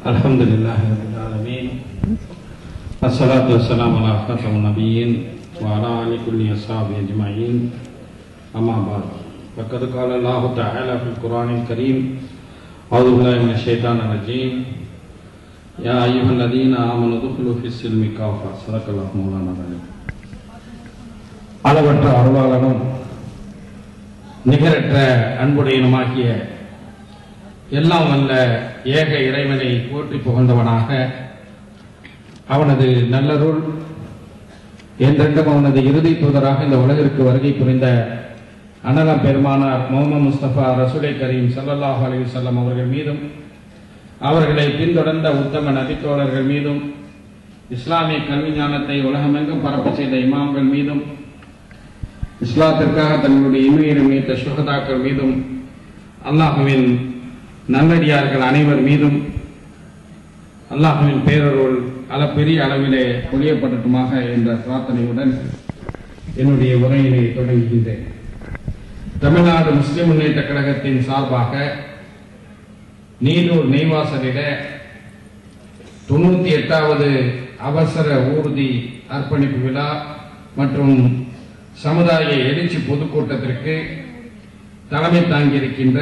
Alhamdulillahi rabbil alamin. Assalatu wassalamu ala khatamin nabiyyin wa ala alihi kulli ashabihi ajma'in. Amma ba'd. Faqad qala Allahu ta'ala fil Qur'anil Karim. A'udhu billahi minash shaitanir rajim. Ya ayyuhalladhina amanu udkhulu fis silmi kaffa. Sadaqallahu mawlana al-azim. அளவற்ற அருளாளனும் நிகரற்ற அன்புடையனுமாகிய எல்லாம் வல்ல ஏக இறைவனை போற்றி புகழ்ந்தவனாக அவனது நல்லருள் என்றென்றும் அவனது இறுதி தூதராக இந்த உலகிற்கு வருகை புரிந்த அன்னலம் பெருமானார் முஹம்மது முஸ்தபா ரசூலை கரீம் ஸல்லல்லாஹு அலைஹி வஸல்லம் அவர்கள் மீதும் அவர்களை பின்தொடர்ந்த உத்தம நபித்தோழர்கள் மீதும் இஸ்லாமிய கல்வி ஞானத்தை உலகமெங்கும் பரப்ப செய்த இமாம்கள் மீதும் இஸ்லாத்திற்காக தங்களுடைய இன்னுயிரை மீட்ட சுஹதாக்கள் மீதும் அல்லாஹுவின் நல்லடியார்கள் அனைவர் மீதும் அல்லாஹுவின் பேரருள் பெரிய அளவிலே பொழியப்படட்டுமாக என்ற பிரார்த்தனையுடன் என்னுடைய உரையினை தொடங்குகின்றேன். தமிழ்நாடு முஸ்லிம் முன்னேற்ற கழகத்தின் சார்பாக நீடூர் நெய்வாசலில 98வது அவசர ஊர்தி அர்ப்பணிப்பு விழா மற்றும் சமுதாய எழுச்சி பொதுக்கூட்டத்திற்கு தலைமை தாங்கியிருக்கின்ற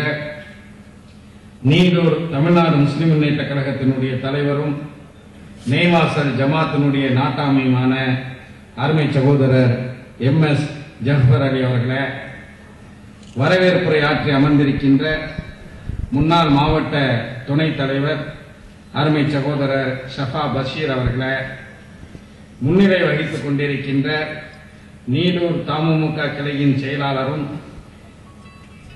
நீடூர் தமிழ்நாடு முஸ்லிம் முன்னேற்ற கழகத்தினுடைய தலைவரும் நெய்வாசல் ஜமாத்தினுடைய நாட்டாமையுமான அருமை சகோதரர் MS ஜஃபர் அலி அவர்களே, வரவேற்புரை ஆற்றி அமர்ந்திருக்கின்ற முன்னாள் மாவட்ட துணைத் தலைவர் அருமை சகோதரர் ஷஃபா பஷீர் அவர்களே, முன்னிலை வகித்துக் கொண்டிருக்கின்ற நீடூர் தமுமுக கிளையின் செயலாளரும்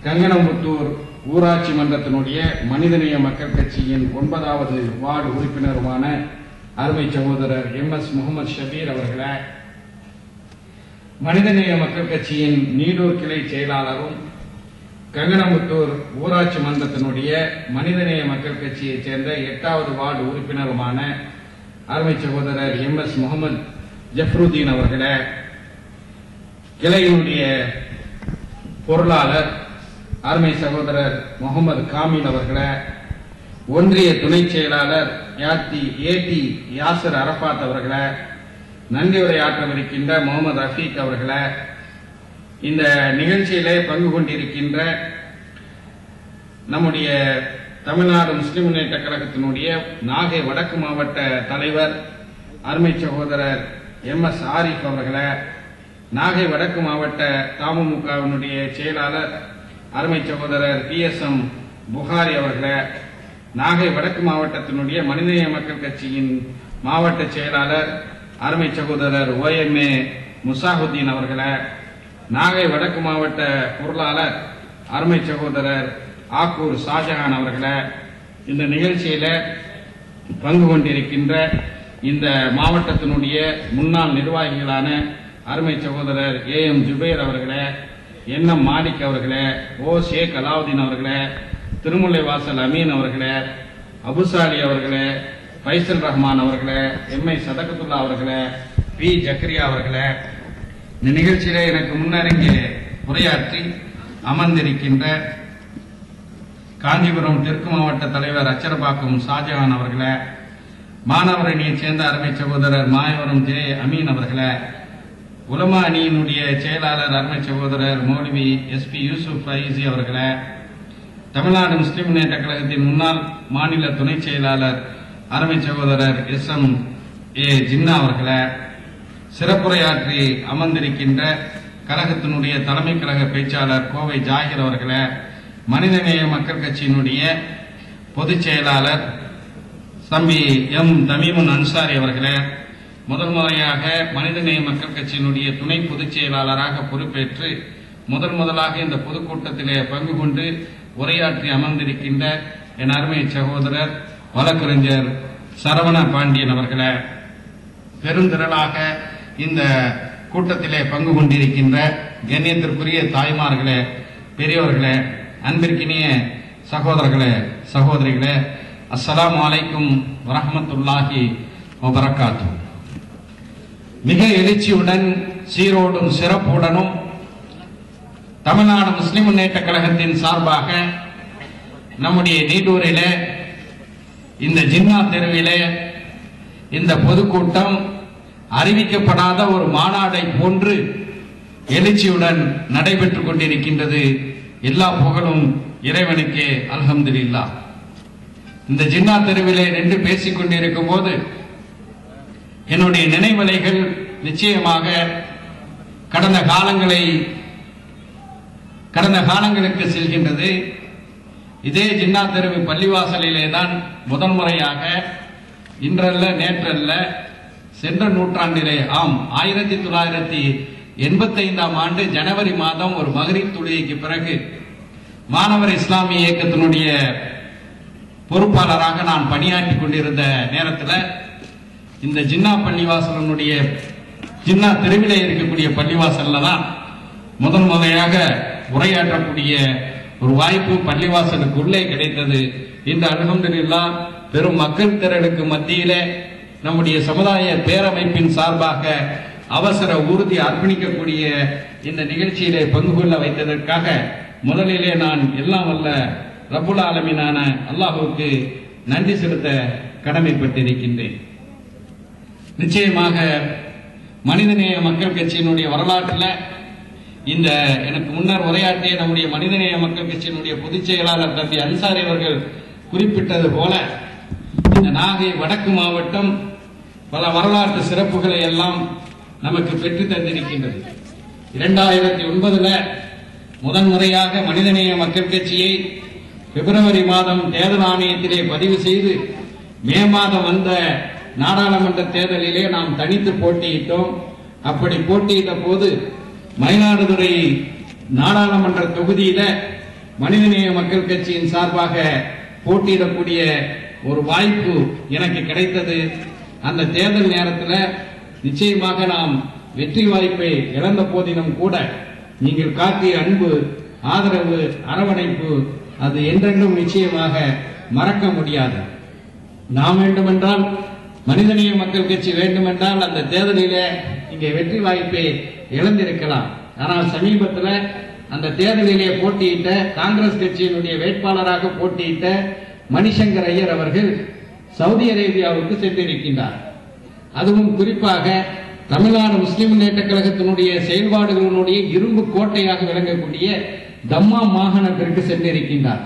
கங்கணமுத்தூர் ஊராட்சி மன்றத்தினுடைய மனிதநேய மக்கள் கட்சியின் 9வது வார்டு உறுப்பினருமான அருமை சகோதரர் MS முகமது ஷபீர் அவர்களே, மனிதநேய மக்கள் கட்சியின் நீடூர் கிளை செயலாளரும் கங்கணமுத்தூர் ஊராட்சி மன்றத்தினுடைய மனிதநேய மக்கள் கட்சியைச் சேர்ந்த 8வது வார்டு உறுப்பினருமான அருமை சகோதரர் MS முகமது ஜஃப்ருதீன் அவர்களே, கிளையினுடைய பொருளாளர் அருமை சகோதரர் முகமது காமில் அவர்களே, ஒன்றிய துணை செயலாளர் ஏடி யாசர் அரபாத் அவர்களே, நன்றி உரையாற்றவிருக்கின்ற முகமது ரஃபீக் அவர்களே, இந்த நிகழ்ச்சியிலே பங்கு கொண்டிருக்கின்ற நம்முடைய தமிழ்நாடு முஸ்லிம் முன்னேற்ற கழகத்தினுடைய நாகை வடக்கு மாவட்ட தலைவர் அருமை சகோதரர் MS ஆரிஃப் அவர்களே, நாகை வடக்கு மாவட்ட தமுமுகவினுடைய செயலாளர் அருமை சகோதரர் PSM புகாரி அவர்களே, நாகை வடக்கு மாவட்டத்தினுடைய மனிதநேய மக்கள் கட்சியின் மாவட்ட செயலாளர் அருமை சகோதரர் OMA முசாஹுதீன் அவர்களே, நாகை வடக்கு மாவட்ட பொருளாளர் அருமை சகோதரர் ஆக்கூர் ஷாஜஹான் அவர்களே, இந்த நிகழ்ச்சியில பங்கு கொண்டிருக்கின்ற இந்த மாவட்டத்தினுடைய முன்னாள் நிர்வாகிகளான அருமை சகோதரர் AM ஜுபைர் அவர்களே, NM மாலிக் அவர்களே, ஷேக் அலாவுதீன் அவர்களே, திருமுல்லை வாசல் அமீன் அவர்களே, அபுசாலி அவர்களே, ஃபைசல் ரஹ்மான் அவர்களே, MI சதகத்துல்லா அவர்களே, P ஜக்கரியா அவர்களே, இந்த நிகழ்ச்சியில எனக்கு முன்னரங்கே உரையாற்றி அமர்ந்திருக்கின்ற காஞ்சிபுரம் தெற்கு மாவட்ட தலைவர் அச்சரபாக்கம் ஷாஜஹான் அவர்களே, மாணவர் அணியைச் சேர்ந்த அருமை சகோதரர் மாயவரம் J அமீன் அவர்களே, உலமா அணியினுடைய செயலாளர் அருமை சகோதரர் மௌலவி SP யூசுப் ஃபைசி அவர்களே, தமிழ்நாடு முஸ்லிம் முன்னேற்ற கழகத்தின் முன்னாள் மாநில துணை செயலாளர் அருமை சகோதரர் SMA ஜின்னா அவர்களே, சிறப்புரையாற்றி அமர்ந்திருக்கின்ற கழகத்தினுடைய தலைமை கழக பேச்சாளர் கோவை ஜாகிர் அவர்களே, மனிதநேய மக்கள் கட்சியினுடைய பொதுச் செயலாளர் தம்பி M தமீமுன் அன்சாரி அவர்களே, முதல் முறையாக மனிதநேய மக்கள் கட்சியினுடைய துணை பொதுச் செயலாளராக பொறுப்பேற்று முதலாக இந்த பொதுக்கூட்டத்திலே பங்கு கொண்டு உரையாற்றி அமர்ந்திருக்கின்ற என் அருமை சகோதரர் வழக்கறிஞர் சரவண பாண்டியன் அவர்களே, பெருந்திரளாக இந்த கூட்டத்திலே பங்கு கொண்டிருக்கின்ற கண்ணியத்திற்குரிய தாய்மார்களே, பெரியவர்களே, அன்பிற்கினிய சகோதரர்களே, சகோதரிகளே, அஸ்ஸலாமு அலைக்கும் வரஹ்மத்துல்லாஹி வபரகாத்துஹு. மிக எழுச்சியுடன் சீரோடும் சிறப்புடனும் தமிழ்நாடு முஸ்லிம் முன்னேற்ற கழகத்தின் சார்பாக நம்முடைய நீடூரிலே இந்த ஜின்னா தெருவிலே இந்த பொதுக்கூட்டம் அறிவிக்கப்படாத ஒரு மாநாடை போன்று எழுச்சியுடன் நடைபெற்றுக் கொண்டிருக்கின்றது. எல்லா புகழும் இறைவனுக்கே, அல்ஹம்துலில்லாஹ். இந்த ஜின்னா தெருவிலே நின்று பேசிக் கொண்டிருக்கும் போது என்னுடைய நினைவலைகள் நிச்சயமாக கடந்த காலங்களுக்கு செல்கின்றது. இதே ஜின்னா தெருவு பள்ளிவாசலிலே தான் முதல் முறையாக, இன்றல்ல நேற்றல்ல, சென்ற நூற்றாண்டிலே, 1985ஆம் ஆண்டு ஜனவரி மாதம் ஒரு மக்ரிப் தொழுகைக்கு பிறகு மாணவர் இஸ்லாமிய இயக்கத்தினுடைய பொறுப்பாளராக நான் பணியாற்றி கொண்டிருந்த நேரத்தில் இந்த ஜின்னா பள்ளிவாசலனுடைய ஜின்னா தெருவிலே இருக்கக்கூடிய பள்ளிவாசல்ல தான் முதல் முறையாக உரையாற்றக்கூடிய ஒரு வாய்ப்பு பள்ளிவாசலுக்கு உள்ளே கிடைத்தது. இந்த அல்ஹம்துலில்லாஹ் பெரும் மக்கள் திரளுக்கு மத்தியிலே நம்முடைய சமுதாய பேரமைப்பின் சார்பாக அவசர ஊர்தி அர்ப்பணிக்கக்கூடிய இந்த நிகழ்ச்சியிலே பங்கு கொள்ள வைத்ததற்காக முதலிலே நான் எல்லாம் வல்ல ரப்புல் ஆலமீனான அல்லாஹ்வுக்கு நன்றி செலுத்த கடமைப்பட்டிருக்கின்றேன். நிச்சயமாக மனிதநேய மக்கள் கட்சியினுடைய வரலாற்றில் இந்த எனக்கு முன்னர் உரையாற்றிய நம்முடைய மனிதநேய மக்கள் கட்சியினுடைய பொதுச் செயலாளர் தம்பி அன்சாரி அவர்கள் குறிப்பிட்டது போல இந்த நாகை வடக்கு மாவட்டம் பல வரலாற்று சிறப்புகளை எல்லாம் நமக்கு பெற்று தந்திருக்கின்றது. 2009 முதன்முறையாக மனிதநேய மக்கள் கட்சியை பிப்ரவரி மாதம் தேர்தல் ஆணையத்திலே பதிவு செய்து மே மாதம் வந்த நாடாளுமன்ற தேர்தலிலே நாம் தனித்து போட்டியிட்டோம். அப்படி போட்டியிட்ட போது மயிலாடுதுறை நாடாளுமன்ற தொகுதியில மனிதநேய மக்கள் கட்சியின் சார்பாக போட்டியிடக்கூடிய ஒரு வாய்ப்பு எனக்கு கிடைத்தது. அந்த தேர்தல் நேரத்தில் நிச்சயமாக நாம் வெற்றி வாய்ப்பை இழந்த போதிலும் கூட நீங்கள் காட்டிய அன்பு, ஆதரவு, அரவணைப்பு அது என்றென்றும் நிச்சயமாக மறக்க முடியாது. நாம் வேண்டுமென்றால், மனிதநேய மக்கள் கட்சி வேண்டுமென்றால் அந்த தேர்தலிலே இங்கே வெற்றி வாய்ப்பை இழந்திருக்கலாம். ஆனால் சமீபத்தில் அந்த தேர்தலிலே போட்டியிட்ட காங்கிரஸ் கட்சியினுடைய வேட்பாளராக போட்டியிட்ட மணிசங்கர் ஐயர் அவர்கள் சவுதி அரேபியாவுக்கு சென்றிருக்கின்றார். அதுவும் குறிப்பாக தமிழ்நாடு முஸ்லிம் முன்னேற்ற கழகத்தினுடைய செயல்பாடுகளினுடைய இரும்பு கோட்டையாக விளங்கக்கூடிய தம்மாம் மாகாணத்திற்கு சென்றிருக்கின்றார்.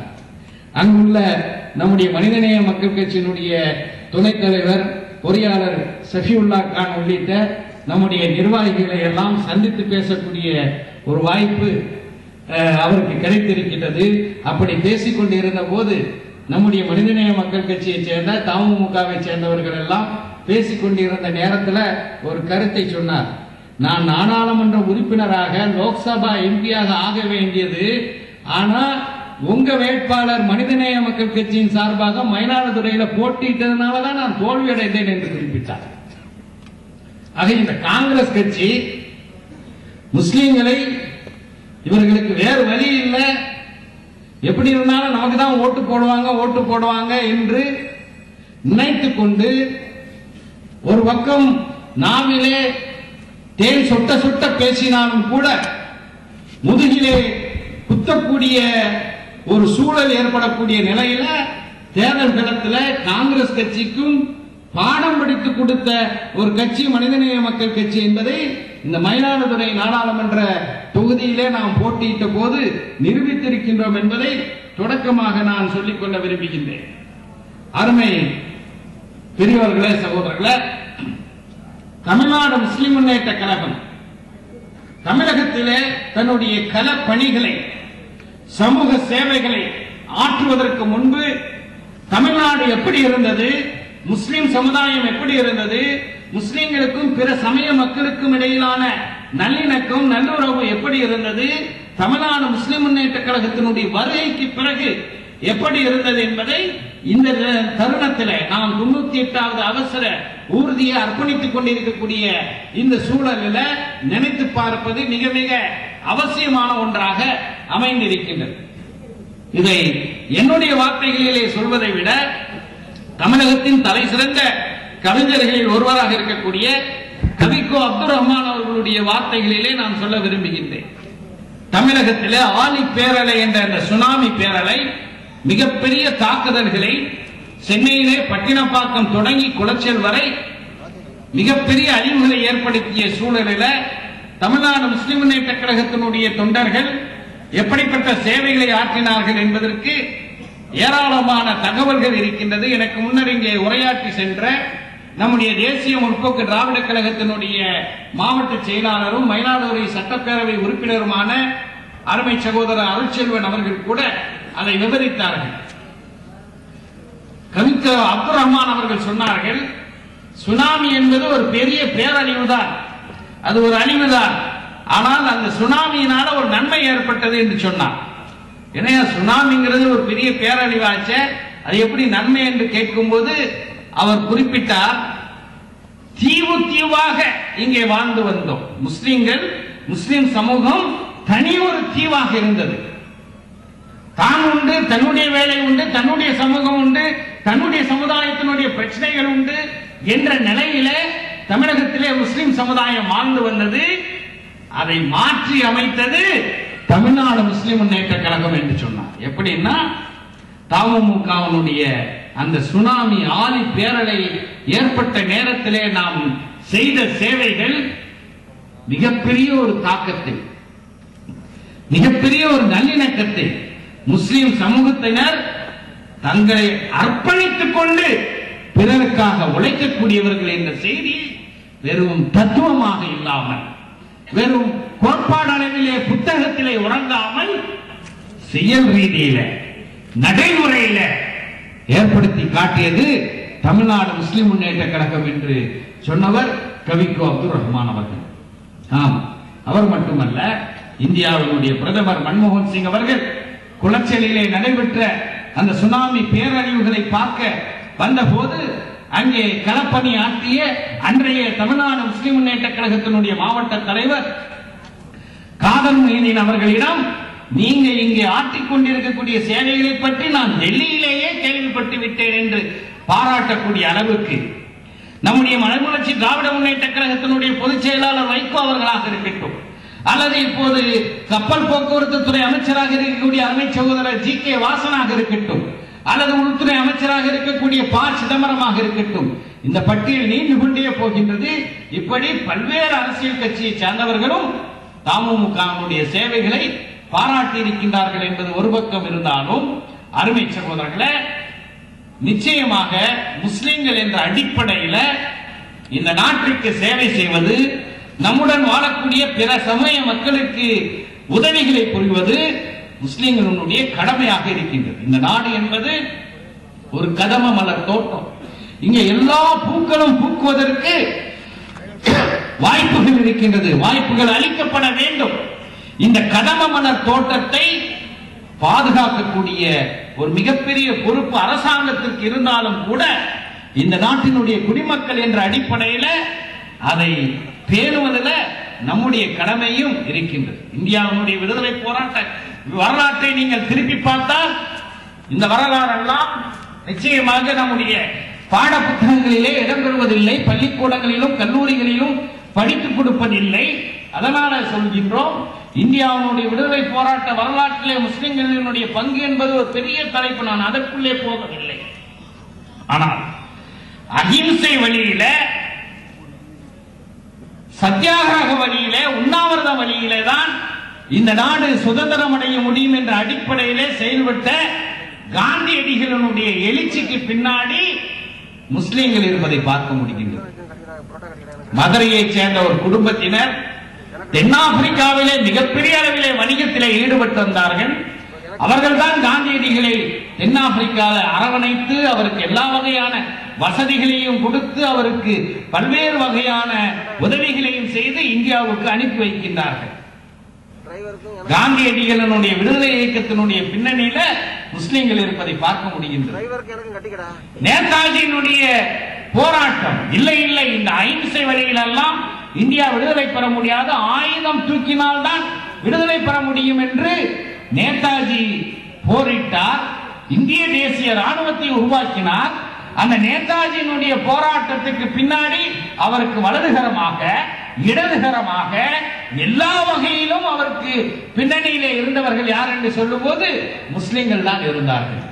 அங்குள்ள நம்முடைய மனிதநேய மக்கள் கட்சியினுடைய துணைத் தலைவர் பொறியாளர் சஃபியுல்லா கான் உள்ளிட்ட நம்முடைய நிர்வாகிகளை எல்லாம் சந்தித்து பேசக்கூடிய ஒரு வாய்ப்பு அவருக்கு கிடைத்திருக்கின்றது. அப்படி பேசிக் கொண்டிருந்த போது நம்முடைய மனிதநேய மக்கள் கட்சியை சேர்ந்த தமுமுகவை சேர்ந்தவர்கள் எல்லாம் பேசிக் கொண்டிருந்த நேரத்தில் ஒரு கருத்தை சொன்னார். நான் நாடாளுமன்ற உறுப்பினராக லோக்சபா எம்பியாக ஆக வேண்டியது, ஆனா உங்க வேட்பாளர் மனிதநேய மக்கள் கட்சியின் சார்பாக மயிலாடுதுறையில போட்டியிட்டதுனாலதான் நான் தோல்வியடைந்தேன் என்று குறிப்பிட்டார். ஆக இந்த காங்கிரஸ் கட்சி முஸ்லீம்களை இவர்களுக்கு வேறு வழி இல்லை, எப்படி இருந்தாலும் நமக்கு தான் ஓட்டு போடுவாங்க என்று நினைத்துக் கொண்டு ஒரு பக்கம் நாவிலே தேன் சொட்ட சொட்ட பேசினாலும் கூட முதுகிலே குத்தக்கூடிய ஒரு சூழல் ஏற்படக்கூடிய நிலையில தேர்தல் களத்தில் காங்கிரஸ் கட்சிக்கும் பாடம் படித்து கொடுத்த ஒரு கட்சி மனிதநேய மக்கள் கட்சி என்பதை இந்த மயிலாடுதுறை நாடாளுமன்ற தொகுதியிலே நாம் போட்டியிட்ட போது நிரூபித்திருக்கின்றோம் என்பதை தொடக்கமாக நான் சொல்லிக்கொள்ள விரும்புகின்றேன். அருமை பெரியவர்களே, சகோதரர்களே, தமிழ்நாடு முஸ்லிம் முன்னேற்ற கழகம் தமிழகத்திலே தன்னுடைய கள பணிகளை, சமூக சேவைகளை ஆற்றுவதற்கு முன்பு தமிழ்நாடு எப்படி இருந்தது, முஸ்லிம் சமுதாயம் எப்படி இருந்தது, முஸ்லிம்களுக்கும் பிற சமய மக்களுக்கும் இடையிலான நல்லிணக்கம், நல்லுறவு எப்படி இருந்தது, தமிழ்நாடு முஸ்லிம் முன்னேற்ற கழகத்தினுடைய வருகைக்கு பிறகு எப்படி இருந்தது என்பதை இந்த தருணத்தில் நாம் 98வது அவசர ஊர்தியை அர்ப்பணித்துக் கொண்டிருக்கக்கூடிய இந்த சூழலில் நினைத்து பார்ப்பது மிக மிக அவசியமான ஒன்றாக அமைந்திருக்கின்றது. இதை என்னுடைய வார்த்தைகளிலே சொல்வதை விட தமிழகத்தின் தலை சிறந்த கவிஞர்களில் ஒருவராக இருக்கக்கூடிய கவிக்கோ அப்துல் ரஹ்மான் அவர்களுடைய வார்த்தைகளிலே நான் சொல்ல விரும்புகின்றேன். தமிழகத்திலே ஆலி பேரலை என்ற அந்த சுனாமி பேரலை மிகப்பெரிய தாக்குதல்களை சென்னையிலே பட்டினப்பாக்கம் தொடங்கி குளச்சல் வரை மிகப்பெரிய அழிவுகளை ஏற்படுத்திய சூழலில் தமிழ்நாடு முஸ்லிம் முன்னேற்ற கழகத்தினுடைய தொண்டர்கள் எப்படிப்பட்ட சேவைகளை ஆற்றினார்கள் என்பதற்கு ஏராளமான தகவல்கள் இருக்கின்றது. எனக்கு முன்னர் இங்கே உரையாற்றி சென்ற நம்முடைய தேசிய முற்போக்கு திராவிட கழகத்தினுடைய மாவட்ட செயலாளரும் மயிலாடுதுறை சட்டப்பேரவை உறுப்பினருமான அருமை சகோதரர் அருட்செல்வன் அவர்கள் கூட அதை விவரித்தார்கள். கவிஞர் அப்துல் ரஹ்மான் அவர்கள் சொன்னார்கள், சுனாமி என்பது ஒரு பெரிய பேரழிவுதான், அது ஒரு அழிவுதான். ஆனால் அந்த சுனாமியினால ஒரு நன்மை ஏற்பட்டது என்று சொன்னார். ஏன்னா சுனாமிங்கிறது ஒரு பெரிய பேரழிவாச்ச, அது எப்படி நன்மை என்று கேட்கும் போது அவர் குறிப்பிட்டார், தீவு தீவாக இங்கே வாழ்ந்து வந்தோம் முஸ்லிம்கள், முஸ்லிம் சமூகம் தனி ஒரு தீவாக இருந்தது. தான் உண்டு, தன்னுடைய வேலை உண்டு, தன்னுடைய சமூகம் உண்டு, தன்னுடைய சமுதாயத்தினுடைய பிரச்சனைகள் உண்டு என்ற நிலையில தமிழகத்திலே முஸ்லிம் சமுதாயம் வாழ்ந்து வந்தது. அதை மாற்றி அமைத்தது தமிழ்நாடு முஸ்லிம் முன்னேற்ற கழகம் என்று சொன்னார். எப்படின்னா தமுமுகவினுடைய அந்த சுனாமி ஆழி பேரலை ஏற்பட்ட நேரத்திலே நாம் செய்த சேவைகள் மிகப்பெரிய ஒரு தாக்கத்தை, மிகப்பெரிய ஒரு நல்லிணக்கத்தை, முஸ்லிம் சமூகத்தினர் தங்களை அர்ப்பணித்துக் கொண்டு பிறருக்காக உழைக்கக்கூடியவர்கள் என்ற செய்தி வெறும் தத்துவமாக இல்லாமல், வெறும் கோட்பாடு அளவிலே புத்தகத்திலே உறங்காமல் செயல் ரீதியில நடைமுறையில ஏற்படுத்தி காட்டியது தமிழ்நாடு முஸ்லிம் முன்னேற்ற கழகம் என்று சொன்னவர் கவிக்கோ அப்துல் ரஹ்மான் அவர்கள். ஆம், அவர் மட்டுமல்ல, இந்தியாவினுடைய பிரதமர் மன்மோகன் சிங் அவர்கள் குளச்சலிலே நடைபெற்ற அந்த சுனாமி பேரழிவுகளை பார்க்க வந்தபோது அங்கே களப்பணி ஆற்றிய அன்றைய தமிழ்நாடு முஸ்லிம் முன்னேற்ற கழகத்தினுடைய மாவட்ட தலைவர் காதர் மொய்தீன் அவர்களிடம், நீங்க இங்கே ஆற்றிக் கொண்டிருக்கக்கூடிய சேவைகளை பற்றி நான் டெல்லியிலேயே கேள்விப்பட்டு விட்டேன் என்று பாராட்டக்கூடிய அளவுக்கு நம்முடைய மறுமலர்ச்சி திராவிட முன்னேற்ற கழகத்தினுடைய பொதுச் செயலாளர் வைகோ அவர்களாக இருக்கட்டும், அல்லது இப்போது கப்பல் போக்குவரத்து துறை அமைச்சராக இருக்கக்கூடிய அருமை சகோதரர் ஜி கே வாசனாக இருக்கட்டும், அல்லது உள்துறை அமைச்சராக இருக்கக்கூடிய ப சிதம்பரமாக இருக்கட்டும், இந்த பட்டியல் நீண்டு கொண்டே போகின்றது. இப்படி பல்வேறு அரசியல் கட்சியை சார்ந்தவர்களும் தமுமுகவினுடைய சேவைகளை பாராட்டி இருக்கின்றார்கள் என்பது ஒரு பக்கம் இருந்தாலும், அருமை சகோதரர்களே, நிச்சயமாக முஸ்லிம்கள் என்ற அடிப்படையில் இந்த நாட்டிற்கு சேவை செய்வது, நம்முடன் வாழக்கூடிய பிற சமய மக்களுக்கு உதவிகளை புரிவது முஸ்லிம்களுடைய கடமையாக இருக்கின்றது. இந்த நாடு என்பது ஒரு கதம மலர் தோட்டம். இங்கே எல்லா பூக்களும் பூக்குவதற்கு வாய்ப்புகள் இருக்கின்றது, வாய்ப்புகள் அளிக்கப்பட வேண்டும். இந்த கதம மலர் தோட்டத்தை பாதுகாக்கக்கூடிய ஒரு மிகப்பெரிய பொறுப்பு அரசாங்கத்திற்கு இருந்தாலும் கூட இந்த நாட்டினுடைய குடிமக்கள் என்ற அடிப்படையில் அதை பேணுவதில் நம்முடைய கடமையும் இருக்கின்றது. இந்தியாவினுடைய விடுதலை போராட்ட வரலாற்றை நீங்கள் திருப்பி பார்த்தால் இந்த வரலாறெல்லாம் நிச்சயமாக நம்முடைய பாட புத்தகங்களிலே இடம்பெறுவதில்லை, பள்ளிக்கூடங்களிலும் கல்லூரிகளிலும் படித்துக் கொடுப்பதில்லை. அதனால சொல்கின்றோம், இந்தியாவினுடைய விடுதலை போராட்ட வரலாற்றிலே முஸ்லிம்களினுடைய பங்கு என்பது ஒரு பெரிய தலைப்பு, நான் அதற்குள்ளே போகவில்லை. ஆனால் அகிம்சை வழியில, சத்தியாகிரக வழியிலே, உண்ணாவிரத வழியிலே தான் இந்த நாடு சுதந்திரம் அடைய முடியும் என்ற அடிப்படையிலே செயல்பட்ட காந்தியடிகளினுடைய எழுச்சிக்கு பின்னாடி முஸ்லிம்கள் இருப்பதை பார்க்க முடிகின்றது. மதுரையை சேர்ந்த ஒரு குடும்பத்தினர் தென்னாப்பிரிக்காவிலே மிகப்பெரிய அளவிலே வணிகத்திலே ஈடுபட்டு வந்தார்கள். அவர்கள் தான் காந்தியடிகளை தென்னாப்பிரிக்காவில் அரவணைத்து அவருக்கு எல்லா வகையான வசதிகளையும் கொடுத்து அவருக்கு பல்வேறு வகையான உதவிகளையும் செய்து இந்தியாவுக்கு அனுப்பி வைக்கின்றார்கள். காந்தியடிகளினுடைய விடுதலை இயக்கத்தினுடைய பின்னணியில முஸ்லிம்கள் இருப்பதை பார்க்க முடிகின்றது. நேதாஜியினுடைய போராட்டம் இல்லை இல்லை, இந்த அகிம்சை வழியிலெல்லாம் இந்தியா விடுதலை பெற முடியாது, ஆயுதம் தூக்கினால்தான் விடுதலை பெற முடியும் என்று நேதாஜி போரிட்டார். இந்திய தேசிய ராணுவத்தை உருவாக்கினார். அந்த நேதாஜியினுடைய போராட்டத்துக்கு பின்னாடி அவருக்கு வலதுகரமாக இடதுகரமாக எல்லா வகையிலும் அவருக்கு பின்னணியிலே இருந்தவர்கள் யார் என்று சொல்லும் போது முஸ்லிம்கள் தான் இருந்தார்கள்.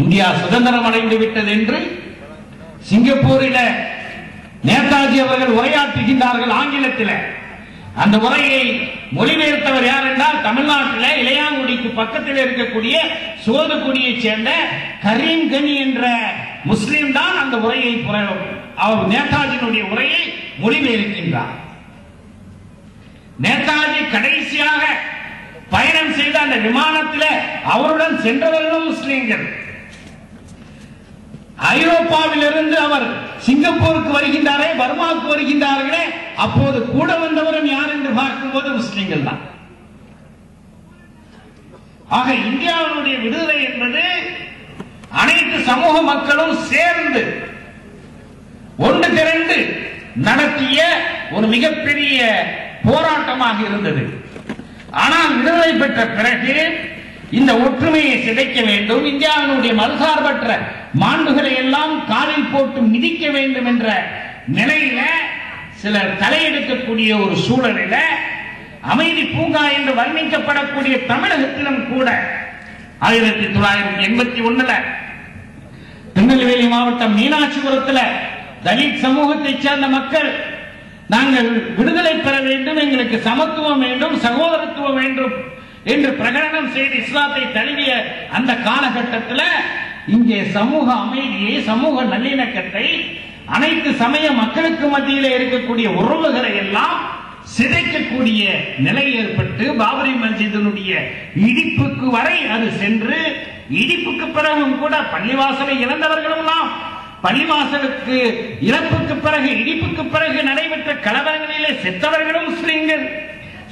இந்தியா சுதந்திரம் அடைந்து விட்டது என்று சிங்கப்பூரில் நேதாஜி அவர்கள் உரையாற்றுகின்றார்கள் ஆங்கிலத்தில். அந்த உரையை மொழிபெயர்த்தவர் யார் என்றால் தமிழ்நாட்டில் இளையாங்குடிக்கு பக்கத்தில் இருக்கக்கூடிய சோதுக்குடியை சேர்ந்த கரீம்கனி என்ற முஸ்லிம் தான் அந்த உரையை அவர் நேதாஜியினுடைய உரையை மொழிபெயர்க்கின்றார். நேதாஜி கடைசியாக பயணம் செய்த அந்த விமானத்தில் அவருடன் சென்றவர்களும் முஸ்லிம்கள். ஐரோப்பாவிலிருந்து அவர் சிங்கப்பூருக்கு வருகின்றாரே, பர்மாவுக்கு வருகின்றார்களே, அப்போது கூட வந்தவரும் யார் என்று பார்க்கும்போது முஸ்லிம்கள் தான். ஆக இந்தியாவினுடைய விடுதலை என்பது அனைத்து சமூக மக்களும் சேர்ந்து ஒன்று திரண்டு நடத்திய ஒரு மிகப்பெரிய போராட்டமாக இருந்தது. ஆனால் விடுதலை பெற்ற பிறகு இந்த ஒற்றுமையை சிதைக்க வேண்டும், இந்தியாவினுடைய மறுசார்பற்ற மாண்புகளை எல்லாம் காலில் போட்டு மிதிக்க வேண்டும் என்ற நிலையில சிலர் தலையெடுக்கக்கூடிய ஒரு சூழலில் அமைதி பூங்கா என்று வர்ணிக்கப்படக்கூடிய தமிழகத்திலும் கூட 1981 திருநெல்வேலி மாவட்டம் மீனாட்சிபுரத்தில் தலித் சமூகத்தைச் சேர்ந்த மக்கள் நாங்கள் விடுதலை பெற வேண்டும், எங்களுக்கு சமத்துவம் வேண்டும், சகோதரத்துவம் வேண்டும் என்று பிரகடனம் செய்து இஸ்லாத்தை தழுவிய அந்த காலகட்டத்தில் இங்கே சமூக அமைதியை, சமூக நல்லிணக்கத்தை, அனைத்து சமய மக்களுக்கு மத்தியில் இருக்கக்கூடிய உறவுகளை எல்லாம் சிதைக்கக்கூடிய நிலை ஏற்பட்டு பாபரி மஸ்ஜிதினுடைய இடிப்புக்கு வரை அது சென்று, இடிப்புக்கு பிறகும் கூட பள்ளிவாசலை இழந்தவர்களும் பள்ளிவாசலுக்கு இறப்புக்கு பிறகு, இடிப்புக்கு பிறகு நடைபெற்ற கலவரங்களிலே செத்தவர்களும் முஸ்லிம்கள்,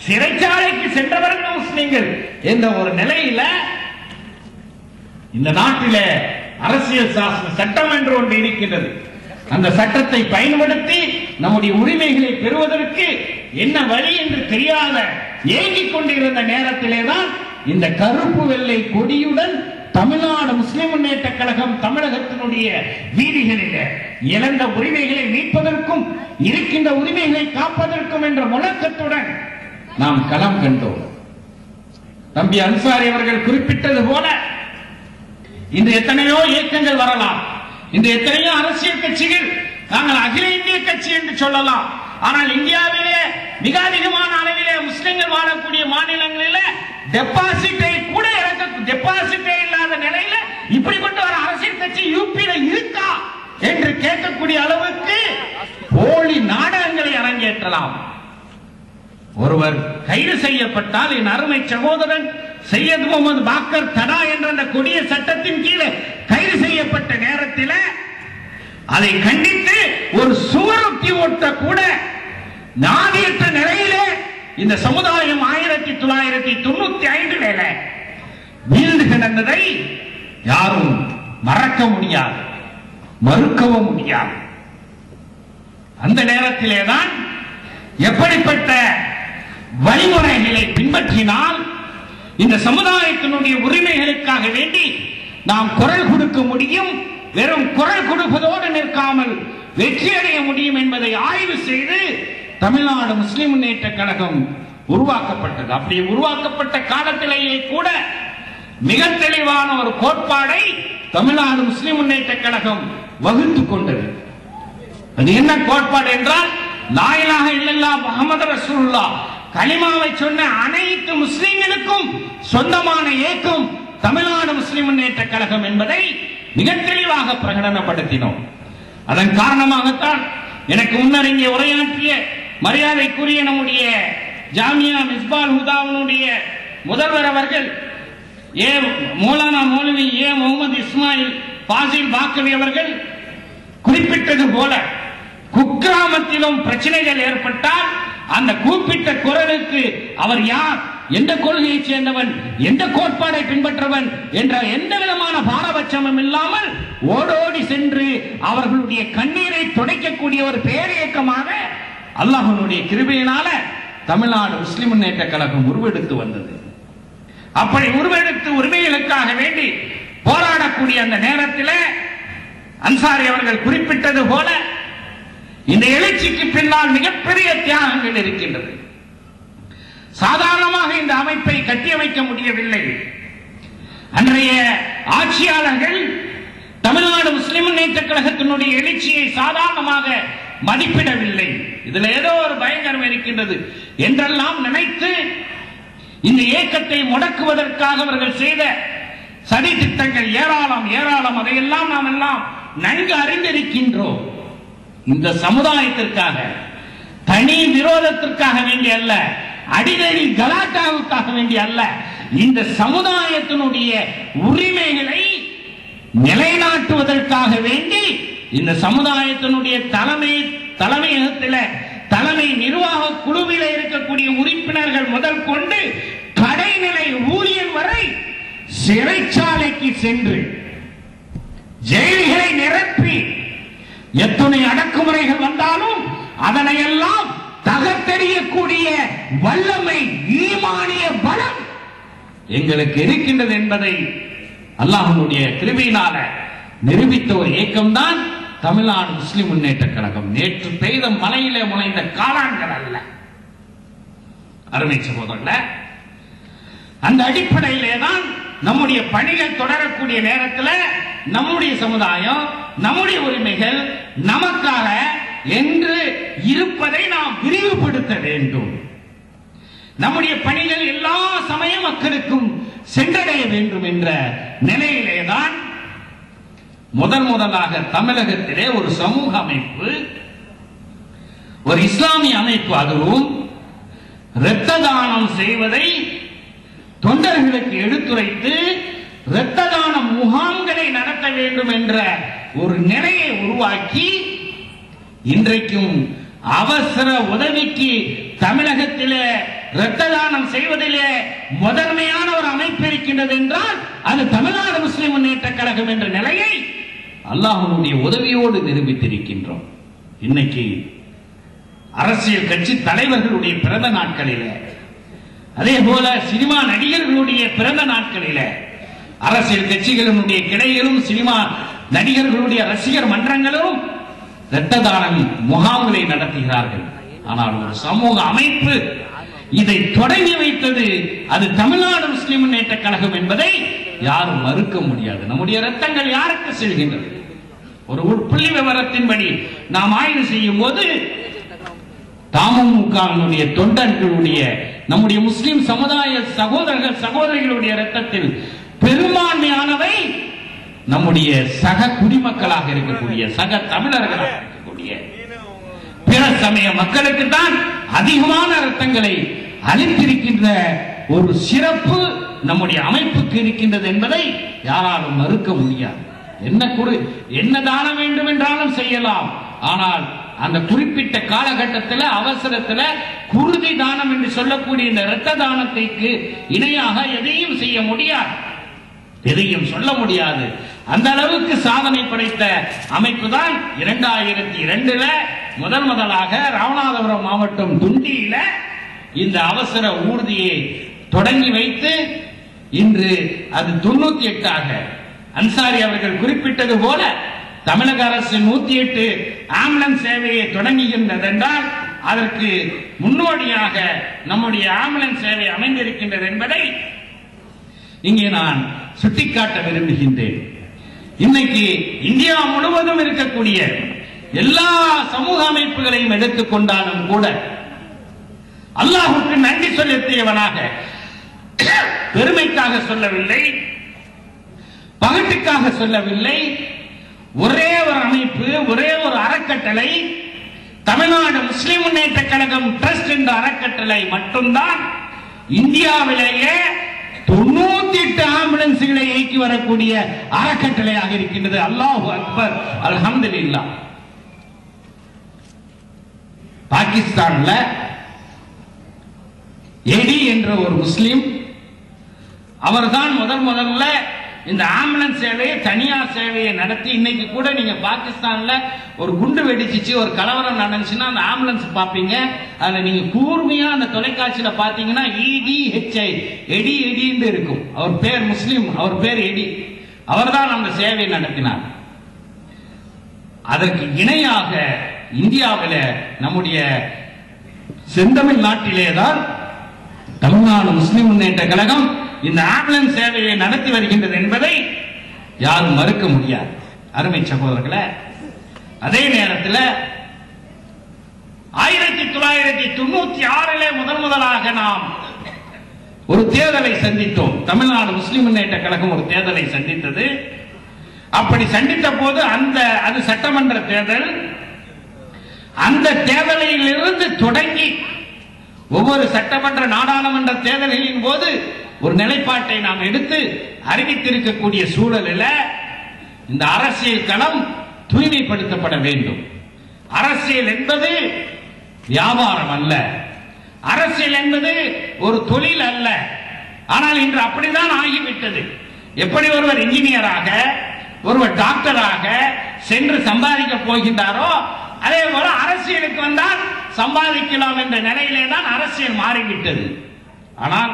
சிறைச்சாலைக்கு சென்றவர்களும் முஸ்லிம்கள் என்ற ஒரு நிலையில இந்த நாட்டிலே அரசியல் சாசன சட்டம் என்று ஒன்று இருக்கின்றது. அந்த சட்டத்தை பயன்படுத்தி நம்முடைய உரிமைகளை பெறுவதற்கு என்ன வழி என்று தெரியாத ஏங்கிக் கொண்டிருந்த நேரத்திலே தான் இந்த கருப்பு வெள்ளை கொடியுடன் தமிழ்நாடு முஸ்லிம் முன்னேற்ற கழகம் தமிழகத்தினுடைய வீதிகளில் இழந்த உரிமைகளை மீட்பதற்கும் இருக்கின்ற உரிமைகளை காப்பதற்கும் என்ற முழக்கத்துடன் நாம் களம் கண்டோம். தம்பி அன்சாரி அவர்கள் குறிப்பிட்டது போல இன்று எத்தனையோ இயக்கங்கள் வரலாம், இன்று எத்தனையோ அரசியல் கட்சிகள், நாங்கள் அகில இந்திய கட்சி என்று சொல்லலாம். ஆனால் இந்தியாவிலே மிக அதிகமான அளவிலே முஸ்லிம்கள் வாழக்கூடிய மாநிலங்களில் டெபாசிட்டை கூட டெபாசிட்டே இல்லாத நிலையில இப்படிப்பட்ட ஒரு அரசியல் கட்சி யூபியில இருக்கா என்று கேட்கக்கூடிய அளவுக்கு போலி நாடகங்களை அரங்கேற்றலாம். ஒருவர் கைது செய்யப்பட்டால் என் அருமை சகோதரன் சையத் முகமது பாக்கர் தடா என்ற அந்த கொடிய சட்டத்தின் கீழே கைது செய்யப்பட்ட நேரத்தில் அதை கண்டித்து ஒரு சுவரொட்டி ஓட்ட கூட நாதியற்ற நிலையிலே இந்த சமுதாயம் 1995 வீழ்ந்து கிடந்ததை யாரும் மறக்க முடியாது, மறுக்கவும் முடியாது. அந்த நேரத்திலே தான் எப்படிப்பட்ட வழிமுறைகளை பின்பற்றினால் இந்த சமுதாயத்தினுடைய உரிமைகளுக்காக வேண்டி நாம் குரல் கொடுக்க முடியும், வெறும் குரல் கொடுப்பதோடு நிற்காமல் வெற்றியடைய முடியும் என்பதை ஆய்வு செய்து தமிழ்நாடு முஸ்லிம் முன்னேற்ற கழகம் உருவாக்கப்பட்டது. அப்படி உருவாக்கப்பட்ட காலத்திலேயே கூட மிக தெளிவான ஒரு கோட்பாடை தமிழ்நாடு முஸ்லிம் முன்னேற்ற கழகம் வகுத்துக் கொண்டது. அது என்ன கோட்பாடு என்றால், லா இலாஹ இல்லல்லாஹ் முஹம்மது ரசூலுல்லாஹ் கலிமாவை சொன்ன அனைத்து முஸ்லிம்களுக்கும் சொந்தமான இயக்கம் தமிழ்நாடு முஸ்லிம் முன்னேற்ற கழகம் என்பதை மிக தெளிவாக பிரகடனப்படுத்தினோம். அதன் காரணமாகத்தான் எனக்கு முன்னர் இங்கே உரையாற்றிய மரியாதைக்குரிய நம்முடைய ஜாமியா மிஸ்பால் ஹுதாவுடைய முதல்வர் அவர்கள் மௌலானா மௌலவி முகமது இஸ்மாயில் பாசில் பாக்கவி அவர்கள் குறிப்பிட்டது போல, குக்கிராமத்திலும் பிரச்சனைகள் ஏற்பட்டால் அந்த கூப்பிட்ட குரலுக்கு அவர் யார், எந்த கொள்கையை சேர்ந்தவன், எந்த கோட்பாடை பின்பற்றவன் என்ற எந்த விதமான பாரபட்சமும் இல்லாமல் ஓடோடி சென்று அவர்களுடைய கண்ணீரை துடைக்கக்கூடிய ஒரு பேரியக்கமாக அல்லாஹ்வுடைய கிருபையினால தமிழ்நாடு முஸ்லிம் முன்னேற்ற கழகம் உருவெடுத்து வந்தது. அப்படி உருவெடுத்து உரிமைகளுக்காக வேண்டி போராடக்கூடிய அந்த நேரத்தில் அன்சாரி அவர்கள் குறிப்பிட்டது போல இந்த எழுச்சிக்கு பின்னால் மிகப்பெரிய தியாகங்கள் இருக்கின்றது. சாதாரணமாக இந்த அமைப்பை கட்டியமைக்க முடியவில்லை. அன்றைய ஆட்சியாளர்கள் தமிழ்நாடு முஸ்லிம் முன்னேற்ற கழகத்தினுடைய எழுச்சியை சாதாரணமாக மதிப்பிடவில்லை. இதுல ஏதோ ஒரு பயங்கரம் இருக்கின்றது என்றெல்லாம் நினைத்து இந்த இயக்கத்தை முடக்குவதற்காக அவர்கள் செய்த சதி திட்டங்கள் ஏராளம் ஏராளம். அதையெல்லாம் நாம் எல்லாம் நன்கு அறிந்திருக்கின்றோம். இந்த சமுதாயத்திற்காக, தனி விரோதத்திற்காக வேண்டிய அல்ல, அடிதடி கலாட்டாவுக்காக வேண்டிய அல்ல, இந்த சமுதாயத்தினுடைய உரிமைகளை நிலைநாட்டுவதற்காக வேண்டி இந்த சமுதாயத்தினுடைய தலைமையகத்தில் தலைமை நிர்வாக குழுவில் இருக்கக்கூடிய உறுப்பினர்கள் முதல் கொண்டு கடைநிலை ஊழியர் வரை சிறைச்சாலைக்கு சென்று ஜெயில்களை நிரப்பி எத்தனை அடக்குமுறைகள் வந்தாலும் அதனையெல்லாம் தகர்த்தெறியக்கூடிய வல்லமை, ஈமானிய பலம் எங்களுக்கு இருக்கின்றது என்பதை அல்லாஹ்வுடைய கிருபையினால நிரூபித்த ஒரு இயக்கம்தான் தமிழ்நாடு முஸ்லிம் முன்னேற்ற கழகம். நேற்று பெய்த மலையிலே முளைந்த காளான்கள் அல்ல அருமை சகோதரர்களே. அந்த அடிப்படையிலே தான் நம்முடைய பணிகள் தொடரக்கூடிய நேரத்தில் நம்முடைய சமுதாயம், நம்முடைய உரிமைகள் நமக்காக என்று இருப்பதை நாம் விரிவுபடுத்த வேண்டும். நம்முடைய பணிகள் எல்லா சமய மக்களுக்கும் சென்றடைய வேண்டும் என்ற நிலையிலேதான் முதலாக தமிழகத்திலே ஒரு சமூக அமைப்பு, ஒரு இஸ்லாமிய அமைப்பு, அதுவும் இரத்த தானம் செய்வதை தொண்டர்களுக்கு எடுத்துரைத்து இரத்த தான முகாம்களை நடத்த வேண்டும் என்ற ஒரு நிலையை உருவாக்கி இன்றைக்கும் அவசர உதவிக்கு தமிழகத்திலே இரத்த தானம் செய்வதிலே முதன்மையான ஒரு அமைப்பு இருக்கின்றது என்றால் அது தமிழ்நாடு முஸ்லிம் முன்னேற்ற கழகம் என்ற நிலையை அல்லாஹ்வுடைய உதவியோடு நிரூபித்திருக்கின்றோம். இன்னைக்கு அரசியல் கட்சி தலைவர்களுடைய பிறந்த நாட்களிலே, அதே போல சினிமா நடிகர்களுடைய பிறந்த நாட்களிலே அரசியல் கட்சிகளுடைய கிளைகளும் சினிமா நடிகர்களுடைய ரசிகர் மன்றங்களும் இரத்த தான முகாம்களை நடத்துகிறார்கள். ஆனால் ஒரு சமூக அமைப்பு இதை தொடங்கி வைத்தது அது தமிழ்நாடு முஸ்லிம் முன்னேற்ற கழகம் என்பதை யாரும் மறுக்க முடியாது. நம்முடைய இரத்தங்கள் யாருக்கு செல்கின்றது? ஒரு புள்ளி விவரத்தின்படி நாம் ஆய்வு செய்யும் போது தமுமுகவினுடைய தொண்டர்களுடைய, நம்முடைய முஸ்லிம் சமுதாய சகோதரர்கள் சகோதரிகளுடைய இரத்தத்தில் பெரும்பான்மையானவை நம்முடைய சக குடிமக்களாக இருக்கக்கூடிய, சக தமிழர்களாக இருக்கக்கூடிய பிற சமய மக்களுக்கு தான் அதிகமான இரத்தங்களை அளித்திருக்கின்ற ஒரு சிறப்பு நம்முடைய அமைப்புக்கு இருக்கின்றது என்பதை யாராலும் மறுக்க முடியாது. என்ன தானம் வேண்டும் என்றாலும் செய்யலாம். ஆனால் அந்த குறிப்பிட்ட காலகட்டத்தில் அவசரத்தில் குருதி தானம் என்று சொல்லக்கூடிய இந்த இரத்த தானத்திற்கு இணையாக எதையும் செய்ய முடியாது, எதையும் சொல்ல முடியாது. அந்த அளவுக்கு சாதனை படைத்த அமைப்பு தான் 2002 முதலாக ராமநாதபுரம் மாவட்டம் துண்டியில இந்த அவசர ஊர்தியை தொடங்கி வைத்து இன்று அது 98 அன்சாரி அவர்கள் குறிப்பிட்டது போல தமிழக அரசு 108 ஆம்புலன்ஸ் சேவையை தொடங்குகின்றது என்றால் அதற்கு முன்னோடியாக நம்முடைய ஆம்புலன்ஸ் சேவை அமைந்திருக்கின்றது என்பதை இங்கே நான் சுட்டிக்காட்ட விரும்புகின்றேன். இன்னைக்கு இந்தியா முழுவதும் இருக்கக்கூடிய எல்லா சமூக அமைப்புகளையும் எடுத்துக்கொண்டாலும் கூட அல்லாஹ்வுக்கு நன்றி செலுத்தியவனாக, பெருமைக்காக சொல்லவில்லை, பகட்டுக்காக சொல்லவில்லை, ஒரே ஒரு அமைப்பு, ஒரே ஒரு அறக்கட்டளை, தமிழ்நாடு முஸ்லிம் முன்னேற்ற கழகம் ட்ரஸ்ட் என்ற அறக்கட்டளை மட்டும்தான் இந்தியாவிலேயே 98 ஆம்புலன்ஸ்களை இயக்கி வரக்கூடிய அறக்கட்டளையாக இருக்கின்றது. அல்லாஹு அக்பர், அல்ஹம்துலில்லாஹ். பாகிஸ்தான்ல எடி என்ற ஒரு முஸ்லிம், அவர்தான் முதல்ல இந்த ஆம்புலன்ஸ் சேவையை, தனியார் சேவையை நடத்தி, இன்னைக்கு கூட நீங்க பாகிஸ்தான்ல ஒரு குண்டு வெடிச்சிச்சு, ஒரு கலவரம் நடந்துச்சுன்னா அந்த ஆம்புலன்ஸ் பாப்பீங்க. அதுல நீங்க கூர்மையா அந்த தொலைக்காட்சியில பாத்தீங்கன்னா EDHI எடி எடின்னு இருக்கும். அவர் பேர் முஸ்லிம், அவர் பேர் எடி. அவர்தான் அந்த சேவையை நடத்தினார். அதற்கு இணையாக இந்தியாவில் நம்முடைய செந்தமிழ் நாட்டிலேதான் தமிழ்நாடு முஸ்லிம் முன்னேற்ற கழகம் இந்த ஆம்புலன்ஸ் சேவையை நடத்தி வருகின்றது என்பதை யாரும் மறுக்க முடியாது. அருமை சகோதரர்களே, அதே நேரத்தில் 1996 முதலாக நாம் ஒரு தேர்தலை சந்தித்தோம். தமிழ்நாடு முஸ்லிம் முன்னேற்ற கழகம் ஒரு தேர்தலை சந்தித்தது. அப்படி சந்தித்த போது அது சட்டமன்ற தேர்தல். அந்த தேர்தலில் இருந்து தொடங்கி ஒவ்வொரு சட்டமன்ற நாடாளுமன்ற தேர்தல்களின் போது ஒரு நிலைப்பாட்டை நாம் எடுத்து அறிவித்திருக்கக்கூடிய சூழலில் இந்த அரசியல் களம் தூய்மைப்படுத்தப்பட வேண்டும். அரசியல் என்பது வியாபாரம் அல்ல, அரசியல் என்பது ஒரு தொழில் அல்ல. ஆனால் இன்று அப்படித்தான் ஆகிவிட்டது. எப்படி ஒருவர் இன்ஜினியராக, ஒருவர் டாக்டராக சென்று சம்பாதிக்க போகின்றாரோ, அதே போல அரசியலுக்கு வந்தால் சம்பாதிக்கலாம் என்ற நிலையிலே தான் அரசியல் மாறிவிட்டது. ஆனால்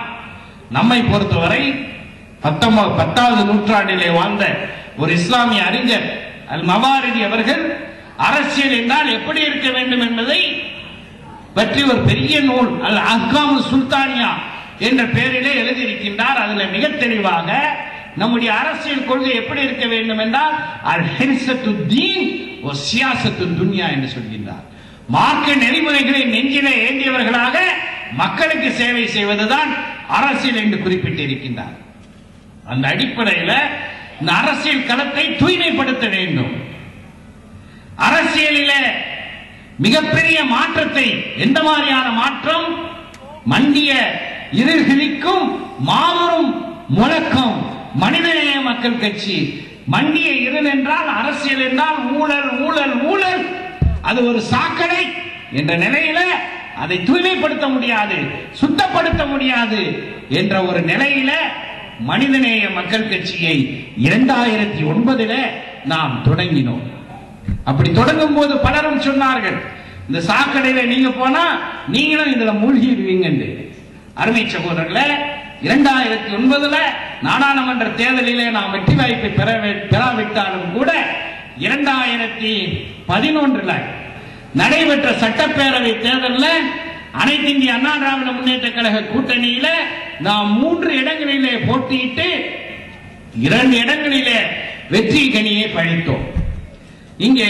நம்மை பொறுத்தவரை 10வது நூற்றாண்டிலே வாழ்ந்த ஒரு இஸ்லாமிய அறிஞர் அல் மவாரிதி அவர்கள் அரசியல் என்றால் எப்படி இருக்க வேண்டும் என்பதை பற்றி ஒரு பெரிய நூல் அல் அஹ்காம் சுல்தானியா என்ற பெயரிலே எழுதியிருக்கின்றார். அதில் மிக தெளிவாக நம்முடைய அரசியல் கொள்கை எப்படி இருக்க வேண்டும் என்றால் அல் ஹிர்சத்து தீன் வ சியாசத்து துன்யா என்று சொல்கின்றார். மார்க்க நெறிமுறைகளை நெஞ்சிலே ஏந்தியவர்களாக மக்களுக்கு சேவை செய்வதுதான் அரசியல் என்று குறிப்பிட்டிருக்கின்றார். அந்த அடிப்படையில் இந்த அரசியல் களத்தை தூய்மைப்படுத்த வேண்டும். அரசியலிலே மிகப்பெரிய மாற்றத்தை, எந்த மாதிரியான மாற்றம்? மண்டிய இருள்களிக்கும் மாபெரும் முழக்கம் மனிதநேய மக்கள் கட்சி. மண்டிய இருள் என்றால் அரசியல் என்றால் ஊழல் ஊழல் ஊழல், அது ஒரு சாக்கடை என்ற நிலையில அதை தூய்மைப்படுத்த முடியாது, சுத்தப்படுத்த முடியாது என்ற ஒரு நிலையில மனிதநேய மக்கள் கட்சியை 2009 நாம் தொடங்கினோம். அப்படி தொடங்கும் போது பலரும் சொன்னார்கள், இந்த சாக்கடையில நீங்க போனா நீங்களும் இதுல மூழ்கிடுவீங்க. அருமை சகோதரர்களே, 2009 நாடாளுமன்ற தேர்தலிலே நாம் வெற்றி வாய்ப்பை பெறாவிட்டாலும் கூட 2011 நடைபெற்ற சட்டப்பேரவை தேர்தலில் அனைத்து இந்திய அண்ணா திராவிட முன்னேற்ற கழக கூட்டணியில நாம் 3 இடங்களிலே போட்டியிட்டு 2 இடங்களிலே வெற்றி கனியை பழித்தோம். இங்கே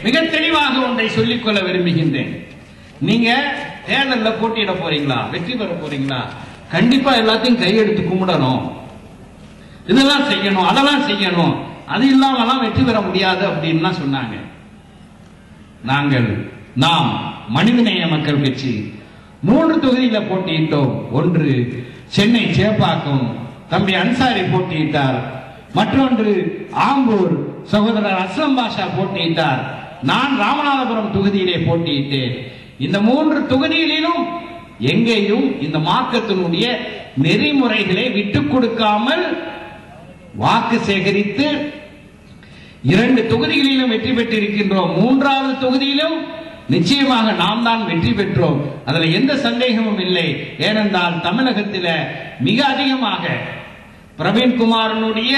மிக தெளிவாக ஒன்றை சொல்லிக்கொள்ள விரும்புகின்றேன். நீங்க தேர்தலில் போட்டியிட போறீங்களா, வெற்றி பெற போறீங்களா, கண்டிப்பா எல்லாத்தையும் கையெடுத்து கும்பிடணும், இதெல்லாம் செய்யணும், அதெல்லாம் செய்யணும், அது இல்லாமலாம் வெற்றி பெற முடியாது அப்படின்னு சொன்னாங்க. நாம் மனிதநேய மக்கள் கட்சி 3 தொகுதியில போட்டியிட்டோம். ஒன்று சென்னை சேப்பாக்கம், தம்பி அன்சாரி போட்டியிட்டார். மற்றொன்று ஆம்பூர், சகோதரர் அஸ்லம் பாஷா போட்டியிட்டார். நான் ராமநாதபுரம் தொகுதியிலே போட்டியிட்டேன். இந்த 3 தொகுதிகளிலும் எங்கேயும் இந்த மார்க்கத்தினுடைய நெறிமுறைகளை விட்டுக் கொடுக்காமல் வாக்கு சேகரித்து 2 தொகுதிகளிலும் வெற்றி பெற்றிருக்கின்றோம். 3வது தொகுதியிலும் நிச்சயமாக நாம் தான் வெற்றி பெற்றோம். அதுல எந்த சந்தேகமும் இல்லை. ஏனென்றால் தமிழகத்தில் மிக அதிகமாக பிரவீன்குமாரனுடைய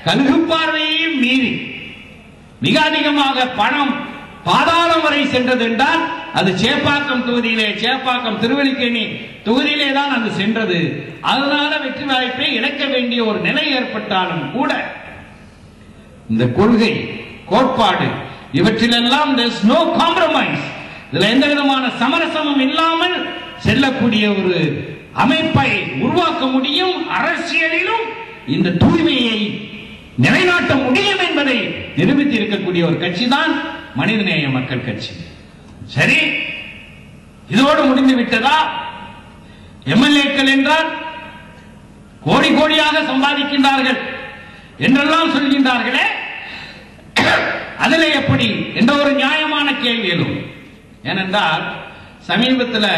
கழுகு பார்வையையும் மீறி மிக அதிகமாக பணம் பாதாளம் வரை சென்றது என்றால் அது சேப்பாக்கம் தொகுதியிலே, சேப்பாக்கம் திருவல்லிக்கேணி தொகுதியிலே தான் அது சென்றது. அதனால வெற்றி வாய்ப்பை இழக்க வேண்டிய ஒரு நிலை ஏற்பட்டாலும் கூட இந்த கொள்கை, கோட்பாடு இவற்றிலெல்லாம் there's no compromise, இதுல எந்த விதமான சமரசமும் இல்லாமல் செல்லக்கூடிய ஒரு அமைப்பை உருவாக்க முடியும். அரசியலிலும் இந்த தூய்மையை நிலைநாட்ட முடியும் என்பதை நிரூபித்து இருக்கக்கூடிய ஒரு கட்சி தான் மனிதநேய மக்கள் கட்சி. சரி, இதோடு முடிந்து விட்டதா? எம்எல்ஏக்கள் என்றால் கோடி கோடியாக சம்பாதிக்கின்றார்கள் என்றெல்லாம் சொல்கின்றார்களே, அதில் எப்படி என்ற ஒரு நியாயமான கேள்வி எழும். ஏனென்றால் சமீபத்தில்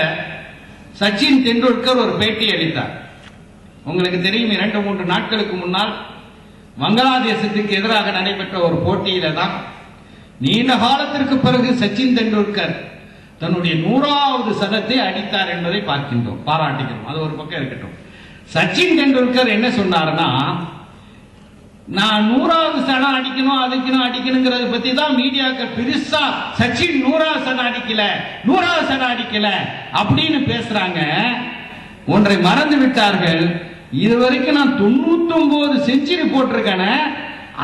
சச்சின் தெண்டுல்கர் ஒரு பேட்டி அளித்தார். உங்களுக்கு தெரியும், 2-3 நாட்களுக்கு முன்னால் வங்காளதேசத்துக்கு எதிராக நடைபெற்ற ஒரு போட்டியில தான் நீண்ட காலத்திற்கு பிறகு சச்சின் தெண்டுல்கர் தன்னுடைய 100வது சதத்தை அடித்தார் என்பதை பார்க்கின்றோம், பாராட்டுகிறோம். அது ஒரு பக்கம் இருக்கட்டும். சச்சின் தெண்டுல்கர் என்ன சொன்னார்னா, நான் 100வது சதம் அடிக்கணும், அடிக்கணுங்கிறத பத்தி தான் மீடியாக்கள் பெருசா சச்சின் 100வது சதம் அடிக்கல, 100வது சதம் அடிக்கல அப்படின்னு பேசுறாங்க. ஒன்றை மறந்து விட்டார்கள், இதுவரைக்கும் நான் 99 செஞ்சுரி போட்டிருக்கேன்,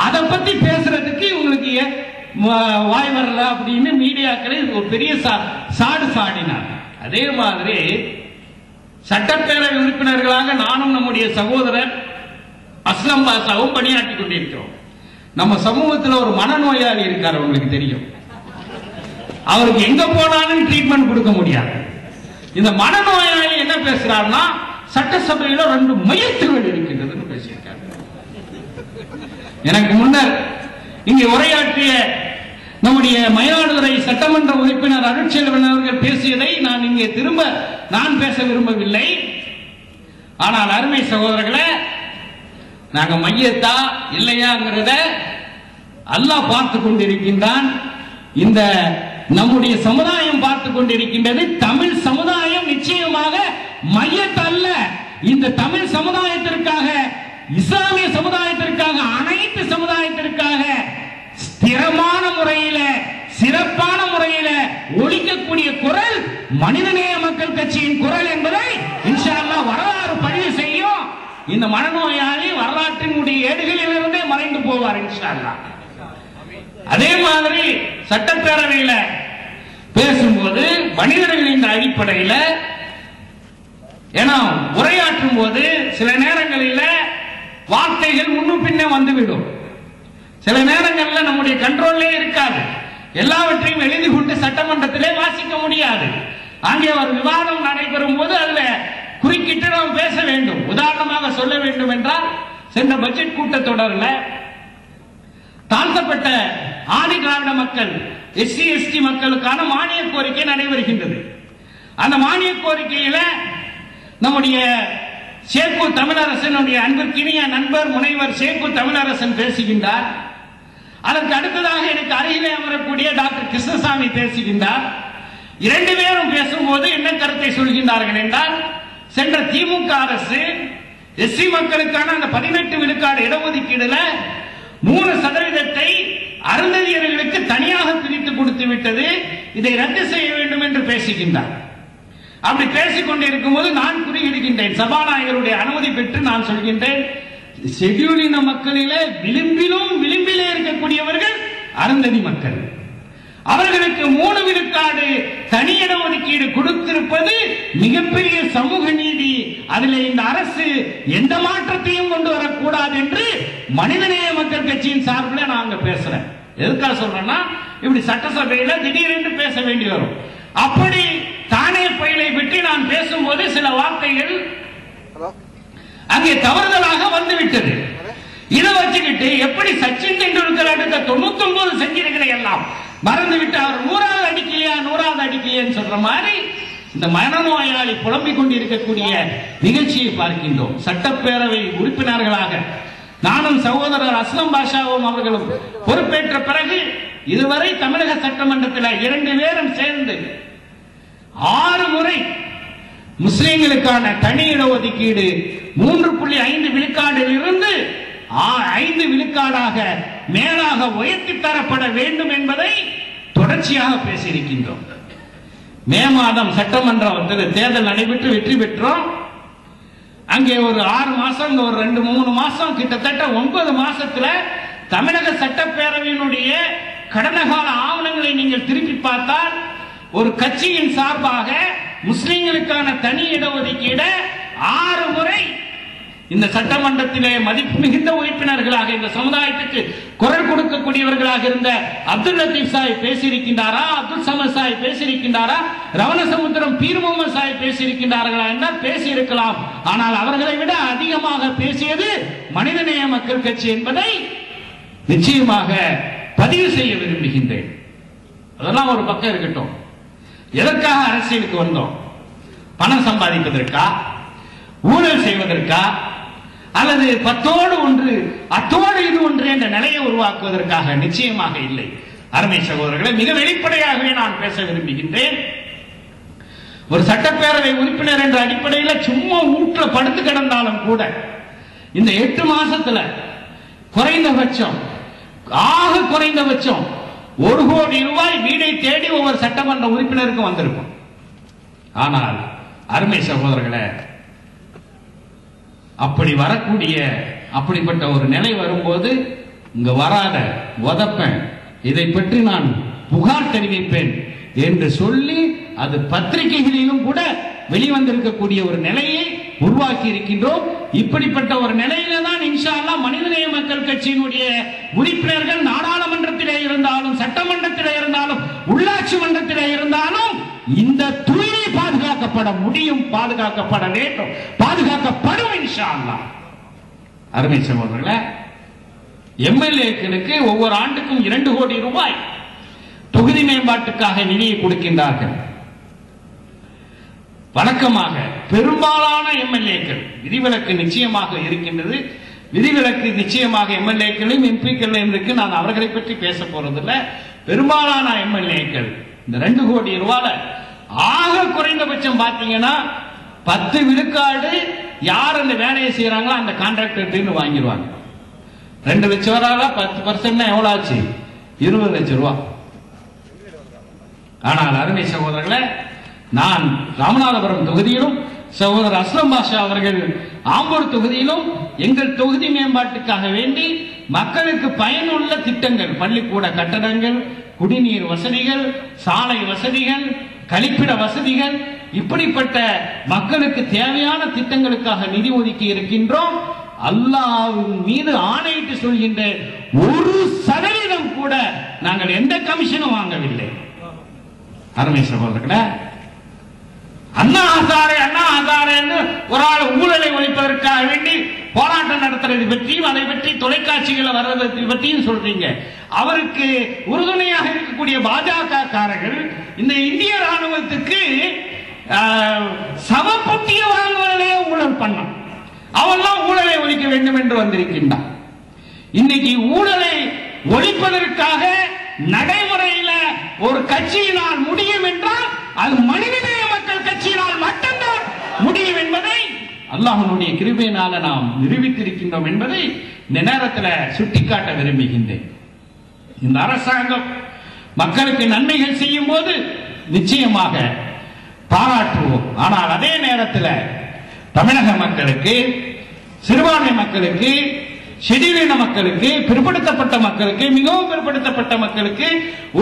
அதை பத்தி பேசுறதுக்கு இவங்களுக்கு வாய் வரல அப்படின்னு மீடியாக்களை ஒரு பெரிய சாடு சாடினார். அதே மாதிரி சட்டப்பேரவை உறுப்பினர்களாக நானும் நம்முடைய சகோதரர் அஸ்லம் பாஷாவும் பணியாற்றி கொண்டிருக்கிறோம். நம்ம சமூகத்தில் ஒரு மனநோயாளி இருக்கார், உங்களுக்கு தெரியும். அவருக்கு எங்க போனாலும் ட்ரீட்மெண்ட் கொடுக்க முடியாது. இந்த மனநோயாளி என்ன பேசுறாருன்னா, சட்டசபையில 2 மையத்துகள் இருக்கின்றதுன்னு பேசியிருக்காரு. எனக்கு முன்னர் இங்கே உரையாற்றிய நம்முடைய மயிலாடுதுறை சட்டமன்ற உறுப்பினர் அருட்செல்வன் அவர்கள் பேசியதை நான் இங்கே திரும்ப பேச விரும்பவில்லை. ஆனால் அருமை சகோதரர்களே, நாங்க மையத்தா இல்லையாங்கிறத அல்லாஹ் பார்த்து கொண்டிருக்கின்றான். இந்த நம்முடைய சமுதாயம் பார்த்து கொண்டிருக்கின்றது. தமிழ் சமுதாயம் நிச்சயமாக மையத்தல்ல. இந்த தமிழ் சமுதாயத்திற்காக, இஸ்லாமிய சமுதாயத்திற்காக, அனைத்து சமுதாயத்திற்காக ஸ்திரமான முறையில, சிறப்பான முறையில ஒலிக்கக்கூடிய குரல் மனிதநேய மக்கள் கட்சியின் குரல் என்பதை இன்ஷா அல்லாஹ் வரலாறு பதிவு செய்யும். இந்த மனநோயாளி வரலாற்றினுடைய ஏடுகளிலிருந்தே மறைந்து போவார் இன்ஷா அல்லாஹ். அதே மாதிரி சட்டப்பேரவையில பேசும்போது மனிதர்களின் அடிப்படையில், ஏன்னா உரையாற்றும் போது சில நேரங்களில் வார்த்தைகள் முன்னும் பின்னே வந்துவிடும். சில நேரங்களில் நம்முடைய கண்ட்ரோல்லே இருக்காது. எல்லாவற்றையும் எழுதி கொண்டு சட்டமன்றத்திலே வாசிக்க முடியாது. அங்கே ஒரு விவாதம் நடைபெறும் போது அதுல குறுக்கிட்டு நாம் பேச வேண்டும். உதாரணமாக சொல்ல வேண்டும் என்றால், சென்ற பட்ஜெட் கூட்டத்தொடரில் தாழ்த்தப்பட்ட ஆதி திராவிட மக்கள், SC ST மக்களுக்கான மானிய கோரிக்கை நடைபெறுகின்றது. அந்த மானிய கோரிக்கையில நம்முடைய சேக்கு தமிழரசனுடைய அன்பிற்கினிய நண்பர் முனைவர் சேக்கு தமிழரசன் பேசுகின்றார். அதற்கு அடுத்ததாக எனக்கு அருகிலே அமரக்கூடிய டாக்டர் கிருஷ்ணசாமி பேசுகின்றார். 2 பேரும் பேசும்போது என்ன கருத்தை சொல்கின்றார்கள் என்றால், சென்ற திமுக அரசு SC மக்களுக்கான அந்த 18 விழுக்காடு இடஒதுக்கீடுல 3% அருந்ததியர்களுக்கு தனியாக பிரித்து கொடுத்து விட்டது, இதை ரத்து செய்ய வேண்டும் என்று பேசுகின்றார். அப்படி பேசிக் கொண்டிருக்கும் போது நான் குறியிடுகின்றேன். சபாநாயகருடைய அனுமதி பெற்று நான் சொல்கின்றேன், ஷெட்யூலின மக்களிலே விளிம்பிலே இருக்கக்கூடியவர்கள் அருந்ததி மக்கள். அவர்களுக்கு 3 விழுக்காடு தனி இடஒதுக்கீடு கொடுத்திருப்பது மிகப்பெரிய சமூக நீதி. அதில் இந்த அரசு எந்த மாற்றத்தையும் கொண்டு வரக்கூடாது என்று மனிதநேய மக்கள் கட்சியின் சார்பில் நான் அங்க பேசுறேன். எதுக்காக சொல்றேன்னா, இப்படி சட்டசபையில திடீரென்று பேச வேண்டி வரும். அப்படி தானே பயிலை பற்றி நான் பேசும்போது சில வார்த்தைகள் அங்கே தவறுதலாக வந்துவிட்டது. இதை வச்சுக்கிட்டு எப்படி சச்சின் டெண்டுல்கர் அடுத்த 99 செஞ்சிருக்கிற எல்லாம் மறந்துவிட்டு அவர் 100வது அடிக்கலையான்னு சொல்ற மாதிரி இந்த மனநோயாளி புலம்பிக் கொண்டிருக்கக்கூடிய நிகழ்ச்சியை பார்க்கின்றோம். சட்டப்பேரவை உறுப்பினர்களாக நானும் சகோதரர் அஸ்லம் பாஷாவும் அவர்களும் பொறுப்பேற்ற பிறகு இதுவரை தமிழக சட்டமன்றத்தில் 2 பேரும் சேர்ந்து 6 முறை முஸ்லிம்களுக்கான தனி இடஒதுக்கீடு 3.5 விழுக்காடில் இருந்து 5 விழுக்காடாக மேலாக உயர்த்தி தரப்பட வேண்டும் என்பதை தொடர்ச்சியாக பேசியிருக்கின்றோம். மே மாதம் சட்டமன்றம் தேர்தல் நடைபெற்று வெற்றி பெற்றோம். அங்கே ஒரு 6 மாசம், இங்க ஒரு 2-3 மாசம், கிட்டத்தட்ட 9 மாசத்துல தமிழக சட்டப்பேரவையினுடைய கடந்த கால ஆவணங்களை நீங்கள் திருப்பி பார்த்தால், ஒரு கட்சியின் சார்பாக முஸ்லிம்களுக்கான தனி இடஒதுக்கீடு 6 முறை இந்த சட்டமன்றத்திலே மதிப்பு மிகுந்த உறுப்பினர்களாக இந்த சமுதாயத்துக்கு குரல் கொடுக்கக்கூடியவர்களாக இருந்த அப்துல் லத்தீப் சாஹிப் பேசியிருக்கின்றாரா, அப்துல் சமத் சாஹிப் பேசியிருக்கின்றாரா, ரவணசமுத்திரம் பீர் முகமது சாஹிப் பேசியிருக்கின்றார்களா என்றால் பேசியிருக்கலாம். ஆனால் அவர்களை விட அதிகமாக பேசியது மனிதநேய மக்கள் கட்சி என்பதை நிச்சயமாக பதிவு செய்ய விரும்புகின்றேன். அதெல்லாம் ஒரு பக்கம் இருக்கட்டும். எதற்காக அரசியலுக்கு வந்தோம்? பணம் சம்பாதிப்பதற்கா, ஊழல் செய்வதற்கா, அல்லது 10ஓடு 1 அத்தோடு இது 1 என்ற நிலையை உருவாக்குவதற்காக? நிச்சயமாக இல்லை. அருமை சகோதரர்களை, மிக வெளிப்படையாகவே நான் பேச விரும்புகின்றேன். ஒரு சட்டப்பேரவை உறுப்பினர் என்ற அடிப்படையில் சும்மா வீட்டில் படுத்து கிடந்தாலும் கூட இந்த 8 மாசத்துல குறைந்தபட்சம், ஆக குறைந்தபட்சம் 1 கோடி ரூபாய் வீடை தேடி ஒவ்வொரு சட்டமன்ற உறுப்பினருக்கும் வந்திருக்கும். ஆனால் அருமை சகோதரர்களே, அப்படி வரக்கூடிய அப்படிப்பட்ட ஒரு நிலை வரும்போது இங்க வராத உதப்பேன், இதை பற்றி நான் புகார் தெரிவிப்பேன் என்று சொல்லி அது பத்திரிகைகளிலும் கூட வெளிவந்திருக்கக்கூடிய ஒரு நிலையை உருவாக்கி இருக்கின்றோம். இப்படிப்பட்ட ஒரு நிலையில தான் இன்ஷா அல்லாஹ் மனிதநேய மக்கள் கட்சியினுடைய உறுப்பினர்கள் நாடாளுமன்றத்திலே இருந்தாலும், சட்டமன்றத்திலே இருந்தாலும், உள்ளாட்சி மன்றத்திலே இருந்தாலும் இந்த தூய்மை பாதுகாக்கப்பட முடியும், பாதுகாக்கப்பட வேண்டும், பாதுகாக்கப்படும் இன்ஷா அல்லாஹ். அருமை சகோதரர்களே, எம்எல்ஏக்களுக்கு ஒவ்வொரு ஆண்டுக்கும் 2 கோடி ரூபாய் தொகுதி மேம்பாட்டுக்காக நிதியை கொடுக்கின்றார்கள். வழக்கமாக பெரும்பாலான எம்எல்ஏக்கள், விதிவிலக்கு நிச்சயமாக இருக்கின்றது, விதிவிலக்கு நிச்சயமாக எம்எல்ஏக்களும் எம்பிக்களும் இருக்கு, நான் அவர்களை பற்றி பேச போறதில்ல. பெரும்பாலான எம்எல்ஏக்கள் இந்த 2 கோடி ரூபாய் ஆக குறைந்தபட்சம் பாத்தீங்கன்னா 10 விழுக்காடு யார் அந்த வேலையை செய்யறாங்களோ அந்த கான்ட்ராக்டர் வாங்கிடுவாங்க. 2 லட்சம் வரால 10% எவ்வளவு ஆச்சு? 20 லட்சம் ரூபாய். ஆனால் அருமை சகோதரர்களே, நான் ராமநாதபுரம் தொகுதியிலும் சகோதரர் அஸ்லம் பாஷா அவர்கள் ஆம்பூர் தொகுதியிலும் எங்கள் தொகுதி மேம்பாட்டுக்காக வேண்டி மக்களுக்கு பயனுள்ள திட்டங்கள், பள்ளிக்கூட கட்டடங்கள், குடிநீர் வசதிகள், சாலை வசதிகள், கழிப்பிட வசதிகள், இப்படிப்பட்ட மக்களுக்கு தேவையான திட்டங்களுக்காக நிதி ஒதுக்கி இருக்கின்றோம். அல்லாஹ்வின் மீது ஆணையிட்டு சொல்கின்ற 1% கூட நாங்கள் எந்த கமிஷனும் வாங்கவில்லை. அருமை சகோதரர்களே, அண்ணா ஹசாரே ஒரு ஆள் ஊழலை ஒழிப்பதற்காக வேண்டி போராட்டம் நடத்துறது பற்றியும் அதை பற்றி தொலைக்காட்சிகளை வர்றதை பற்றியும் சொல்றீங்க. அவருக்கு உறுதுணையாக இருக்கக்கூடிய பாஜக காரர்கள் இந்த இந்திய ராணுவத்துக்கு சமபுத்திய வாங்குவதிலே ஊழல் பண்ணான். அவெல்லாம் ஊழலை ஒழிக்க வேண்டும் என்று வந்திருக்கின்றான். இன்னைக்கு ஊழலை ஒழிப்பதற்காக நடைமுறையில் ஒரு கட்சியினால் முடியும் என்றால் அது மனிதநேய மக்கள் கட்சியினால் மட்டும்தான் முடியும் என்பதை அல்லாஹ்வுடைய கிருபையினால நாம் நிரூபித்திருக்கின்றோம் என்பதை இந்த நேரத்தில் சுட்டிக்காட்ட விரும்புகின்றேன். இந்த அரசாங்கம் மக்களுக்கு நன்மைகள் செய்யும் போது நிச்சயமாக பாராட்டுவோம். ஆனால் அதே நேரத்தில் தமிழக மக்களுக்கு, சிறுபான்மை மக்களுக்கு, ஷெட்யூல்ட் மக்களுக்கு, பிற்படுத்தப்பட்ட மக்களுக்கு, மிகவும் பிற்படுத்தப்பட்ட மக்களுக்கு,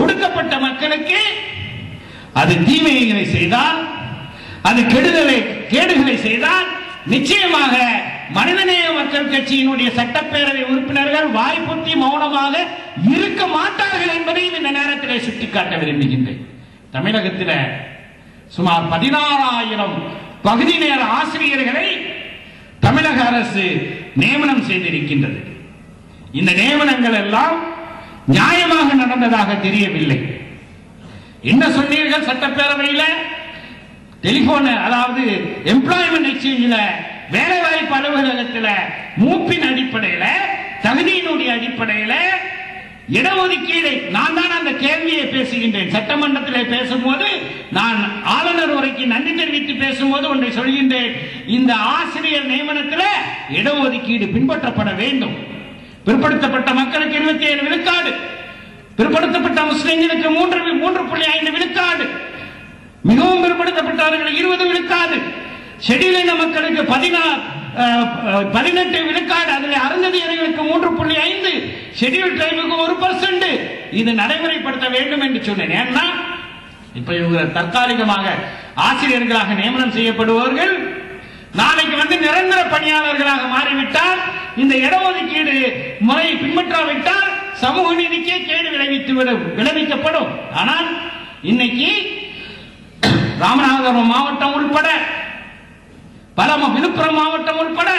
ஒடுக்கப்பட்ட மக்களுக்கு அது தீமைகளை செய்தால், அது கேடுகளை செய்தால் நிச்சயமாக மனிதநேய மக்கள் கட்சியினுடைய சட்டப்பேரவை உறுப்பினர்கள் வாய்ப்புத்தி மௌனமாக இருக்க மாட்டார்கள் என்பதையும் இந்த நேரத்தில் சுட்டிக்காட்ட விரும்புகின்றேன். தமிழகத்தில் சுமார் 16,000 பகுதி நேர ஆசிரியர்களை தமிழக அரசு நியமனம் செய்திருக்கின்றது. இந்த நியமனங்கள் எல்லாம் நியாயமாக நடந்ததாக தெரியவில்லை. என்ன சொன்னீர்கள் சட்டப்பேரவையில்? டெலிபோன், அதாவது எம்ப்ளாய்மெண்ட் எக்ஸ்சேஞ்சில், வேலைவாய்ப்பு அலுவலகத்தில் மூப்பின் அடிப்படையில், தகுதியினுடைய அடிப்படையில் இடஒதுக்கீடு, நான் தான் அந்த கேள்வியை பேசுகின்றேன். சட்டமன்றத்தில் பேசும்போது நான் ஆளுநர் உரைக்கு நன்றி தெரிவித்து பேசும்போது ஒன்றை சொல்கின்றேன். இந்த ஆசிரியர் நியமனத்தில் இடஒதுக்கீடு பின்பற்றப்பட வேண்டும். பிற்படுத்தப்பட்ட மக்களுக்கு 27 விழுக்காடு, பிற்படுத்தப்பட்ட முஸ்லிம்களுக்கு 3.5 விழுக்காடு, மிகவும் பிற்படுத்தப்பட்டவர்கள் 20 விழுக்காடு, ஷெட்யூல்ட் மக்களுக்கு 18 விழுக்காடு, அதில் அருந்ததியர்களுக்கு 3.5, ஷெட்யூல்ட் ட்ரைபுக்கு 1%. இது நடைமுறைப்படுத்த வேண்டும் என்று சொன்னேன். ஏன்னா இப்ப இவங்க தற்காலிகமாக ஆசிரியர்களாக நியமனம் செய்யப்படுபவர்கள் நாளைக்கு நிரந்தர பணியாளர்களாக மாறிவிட்டால், இந்த இடஒதுக்கீடு முறை பின்பற்றாவிட்டால் சமூக நீதிக்கே கேடு விளைவிக்கப்படும். ஆனால் இன்னைக்கு ராமநாதபுரம் மாவட்டம் உட்பட, விழுப்புரம் மாவட்டம் உட்பட